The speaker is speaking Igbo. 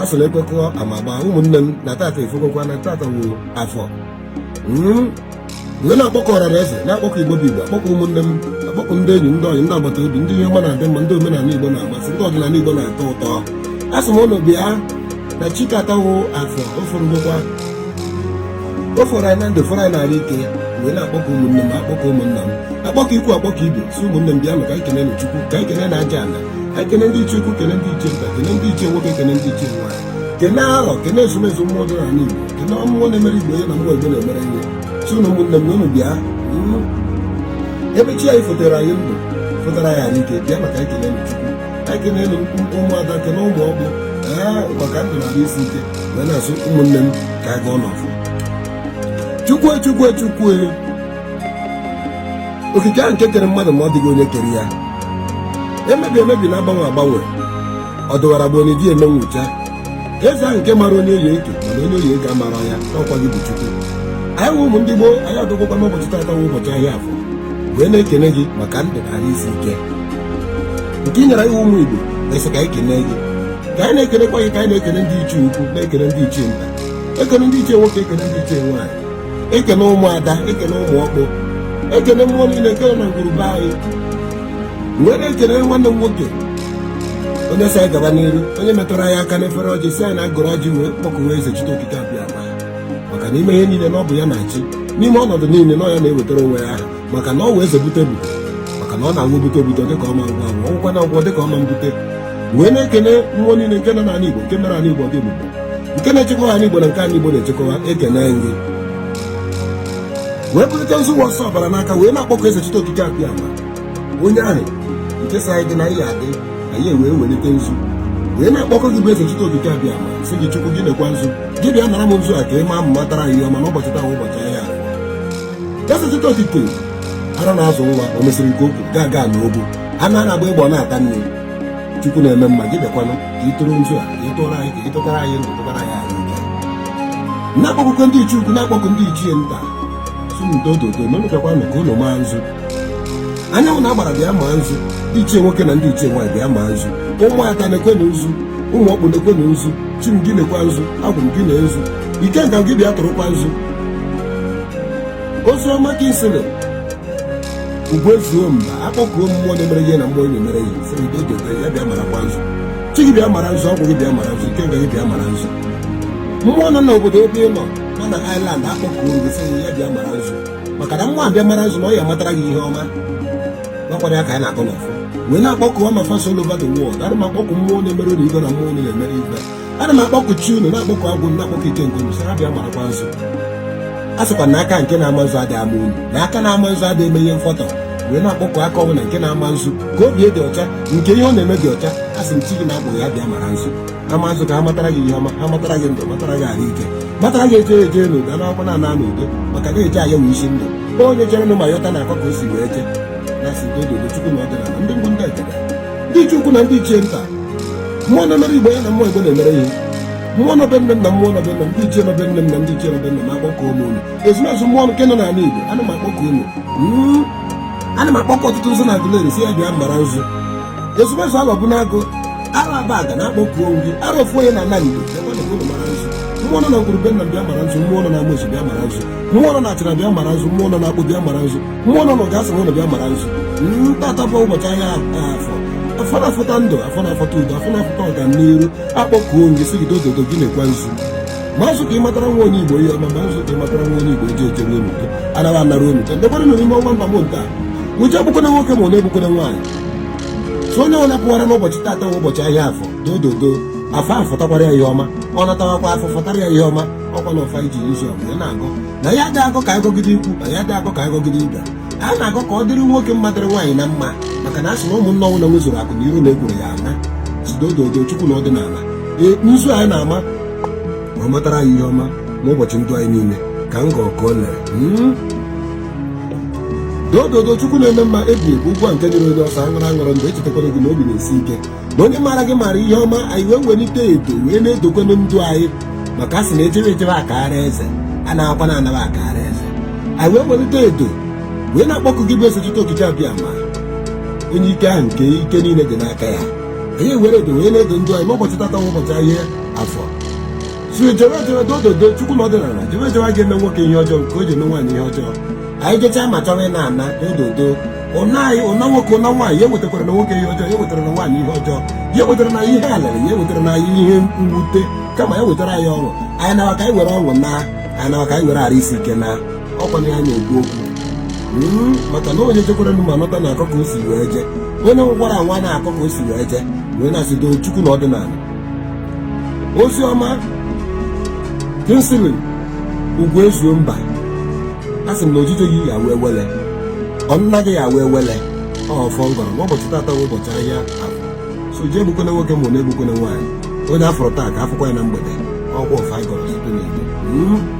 asụla ekwekọ amagba ụmụnne m na tata efekọkwa na tata wụ afọ wee na-akpọkọ ọra na eze na-akpọkọ Igbo bụ Igbo akpọkọ ụmụnne m akpọkọ ndị enyi ndị ọyị ndị agbata obi ndị ihe ọma na-adị mma ndị omenala Igbo na-amasị ndị ọdịnala Igbo na-atọ ụtọ asị m ụlọ bịa na chike atawụ afọ o fọrọ anyị na ndụ fọrọ anyị n'ala ike wee na-akpọkọ ụmụnne m akpọkọ ụmụnna m akpọkọ ikwu akpọkọ ibe si ụmụnne m bịa maka anyị kene n'Chukwu ka anyị kene na aja ala anyị kene ndị ichie ukwu kene ndị ichie nta kene ndị ichie nwoke kene ndị ichie nwaanyị kene arọ kene ezumezu mmụọ dị n'ala Igbo kene ọmụmụ na-emere Igbo ya na mmụọ Igbo na-emere ihe si ụlọ ụmụnne m na ụnụ bịa ebe chi anyị fotere anyị ndụ fotere anyị ala ike bịa maka anyị kene n'Chukwu anyị kene ụmụada kene ụmụ ọgbụ maka ndụ na isi ike wee na-asụ ụmụnne m ka anyị gaa n'ọfụ Chukwu okike ahụ nke kere mmadụ ma ọ dịghị onye kere ya emebi na-agbanwe agbanwe ọ dụwara bụ onye di eme nwụcha eze ahụ nke mara onye oyi eke mana onye oyi eke amara ya n'ọkwa gị bụ Chukwu anyị wụ ụmụ ndị Gboo anyị adọgwakwa n'ụbọchị tata wụ ụbọchị ahịa Afọ wee na-ekene gị maka ndụ na isi ike nke ị nyere iwu ụmụ Igbo na-esi ka anyị kene gị ka anyị na-ekenekwa gị ka anyị na-ekene ndị ichie ukwu na-ekene ndị ichie nta ekene ndị ichie nwoke ekene ndị ichie nwaanyị ekene ụmụada ekene ụmụ ọkpụ ekene mmụọ niile ekene na ngwurube anyị wee na-ekene nwanne m nwoke onye si anyị gaba n'iru onye metụrụ anyị aka n'efere ọjị si anyị na-agụrụ ọjị wee kpọkụwa eze Chite Okike abịa ama maka na ime ihe niile na ọ bụ ya na-achị n'ime ọnọdụ niile na ọ ya na-ewetara onwe ya aha maka na ọ wee eze bute bute maka na ọ na-anwụ bute dịka ọma ngwa ngwa ọgwụkwa na ụgwọ dịka ọma mbute wee na-ekene mmụọ niile nke nọ n'ala Igbo nke mere ala Igbo dị ebube nke na-echekwa ala Igbo na nke ala Igbo na-echekwa ekene nri wee bụrịta nzụ ọsọ ọbara n'aka wee na-akpọkọ eze Chite Okike abịa ama onye ahụ nke sị anyị dị na ihe adị anyị wee welite nzu wee na-akpọkọ gị bụ eze Chite Okike abịa ama sị gị Chukwu gị lekwa nzu gị bịa nara m nzu a ka ị maa mma tara ihe ọma n'ụbọchị taa ụbọchị ahịa eze Chite Okike ara na-azụ nwa o mesịrị nke okwu ga n'ogbu a na-agba ịgba na-ata nne Chukwu na-eme mma gị bịakwanụ ka ị tụrụ nzu a ka ị tụrụ anyị ka ị tụtara anyị ndụ tụtara anyị ahụ ike na-akpọkọ ndị ichie ukwu na-akpọkọ ndị ichie nta dododo memekakwanụ ka ụlọ maa nzu anyanwụ na-agbara bịa maa nzu ndị ichie nwoke na ndị ichie nwaanyị bịa maa nzu ụmụaka na-ekwenụ nzu ụmụ ọkpụ na-ekwenụ nzu chi m gị na-ekwa nzu agwụ m gị na nzu ike nka gị bịa tụrụkwa nzu ozu ọma ka isiri ugbu ezuo mba akpọkuo mmụọ na-emere ihe na mmụọ na-emere ihe sịrị dododo ya bịa marakwa nzu chi gị bịa mara nzu ọgwụ gị bịa mara nzu ike nga gị bịa mara nzu mmụọ nọ n'obodo ebe ị nọ na Island akpọkuo gị sị ya bịa mara nzu maka na mmụọ abịa mara nzu na ọ ya matara gị ihe ọma gwakwara ya ka anyị na-akọ n'ọfọ wee na-akpọkụ ma fasa all over the world ana m akpọkụ mmụọ na-emere unu ibe na mmụọ na-emere ibe ana m akpọkụ chi unu na-akpọkụ agwụ na-akpọkụ ike nke unu sị ha bịa marakwa nzu a sịkwa na aka nke na-ama nzu adịghị ama unu na aka na-ama nzu adịghị eme ihe mfọtọ wee na-akpọkụ aka ọnwụ na nke na-ama nzu ka obi dị ọcha nke ihe ọ na-eme dị ọcha a sị m chi gị na-akpọ ya bịa mara nzu ama nzu ka ha matara gị ihe ọma ha matara gị ndụ matara gị ahụ ike matara gị eje n'udo na akwụkwọ na n'udo maka na eje anya wee isi ndụ onye chere nụ ma yọta na akọ ka o si wee je na si dododo Chukwu na ọdịnala ndị mbụ ndị ekele ndị ichie ukwu na ndị ichie nta mmụọ na-emere Igbo ya na mmụọ Igbo na-emere ihe mmụọ nọbe nne m na mmụọ nọbe nna m ndị ichie nọbe nne m na ndị ichie nọbe nna m akpọkọ ụmụ unu ezumezu mmụọ nke nọ n'ala Igbo ana m akpọkọ unu ana m akpọkọ ọtụtụ nzu na agụleri si ya bịa mara nzu ezumezu alọ bụ n'agụ ara abaga na-akpọkuo gị ara ofu onye na ala Igbo mara nzu mmụọ nọ na ngwurube nna bịa mara nzu mmụọ nọ na amosi bịa mara nzu mmụọ nọ na achara bịa mara nzu mmụọ nọ na akpụ bịa mara nzu mmụọ nọ na ọgasị ụlọ bịa mara nzu tata bụ ụbọchị ahịa afọ na-afụta ndụ afọ na-afụta udo afọ na-afụta ọganiru akpọkuo gị sị gị dododo gị na-ekwa nzu ma nzụ ka ị matara nwa onye Igbo ihe ọma ma nzụ ka ị matara nwa onye Igbo eji ejere onuto anaghị anara onuto ndekwana nọ n'ime ọnwa mba m nta uche egbukwana nwoke ma ọ na-egbukwana nwaanyị so onye ọna pụwara n'ụbọchị tata bụ ụbọchị ahịa afọ dododo afọ afọtakwara ya ihe ọma ọ natawakwa afọ fọtara ya ihe ọma ọkwa na ọfa iji izu ọbụla na-agọ na ya dị agọ ka agọgide ikwu na ya dị agọ ka agọgide ibe a na-agọ ka ọ dịrị nwoke mma dịrị nwaanyị na mma maka na a sị na ụmụnne ọnwụ na nwezuru akụ na iru na-egwuru ya ana jidododo Chukwu na ọdịnala nzu anyị na-ama ma ọ matara anyị ihe ọma n'ụbọchị ndụ anyị niile ka m gọ ka o lere dododo Chukwu na-eme mma ebi ụgwọ nke nyere onye ọsọ aṅụrụ aṅụrụ mgbe echetakwara gị na obi na-esi ike na onye mara gị mara ihe ọma anyị wee welite edo wee na-edokwanụ ndụ anyị maka a sị na ejebe akara eze a na-akwa na anaba akara eze anyị wee welite edo wee na-akpọkụ gị bụ eze Chite Okike abịa ama onye ike ahụ nke ike niile dị n'aka ya onye were edo onye na-edo ndị anyị ma ụbọchị tata ụbọchị ahịa afọ si jebe dododo chukwu na ọdịnala jebe ga-eme nwoke ihe ọjọọ nke o ji eme nwaanyị ihe ọjọọ anyị jechaa ma chọrọ ị na-ana dododo ụna nwoke ụna nwaanyị ya wetakwara na nwoke ihe ọjọọ ya wetara na nwaanyị ihe ọjọọ ya wetara na ihe alere ya wetara na anyị ihe mwute kama ya wetara anyị ọṅụ anyị nawa ka anyị were ọṅụ na anyị nawa ka anyị were ara isi ike na ọkwa na ya na-ekwu okwu maka na onye chekwara nụ ma nọta na akọ ka o si wee jee onye nwekwara nwa na-akọ ka o si wee jee wee na-asị doo chukwu na ọdịnala ozi ọma Kinsley ugwu ezuo mba a sị m na ojije gị ya wee wele ọnụna gị ya wee wele ọfọ ngọrọ ma ụbọchị tata bụ ụbọchị ahịa afọ so jee egbukwana nwoke ma ọ na-egbukwana nwaanyị onye afọrọ taa ka afọkwa ya na mgbede ọkwa ọfa gọrọ site n'Igbo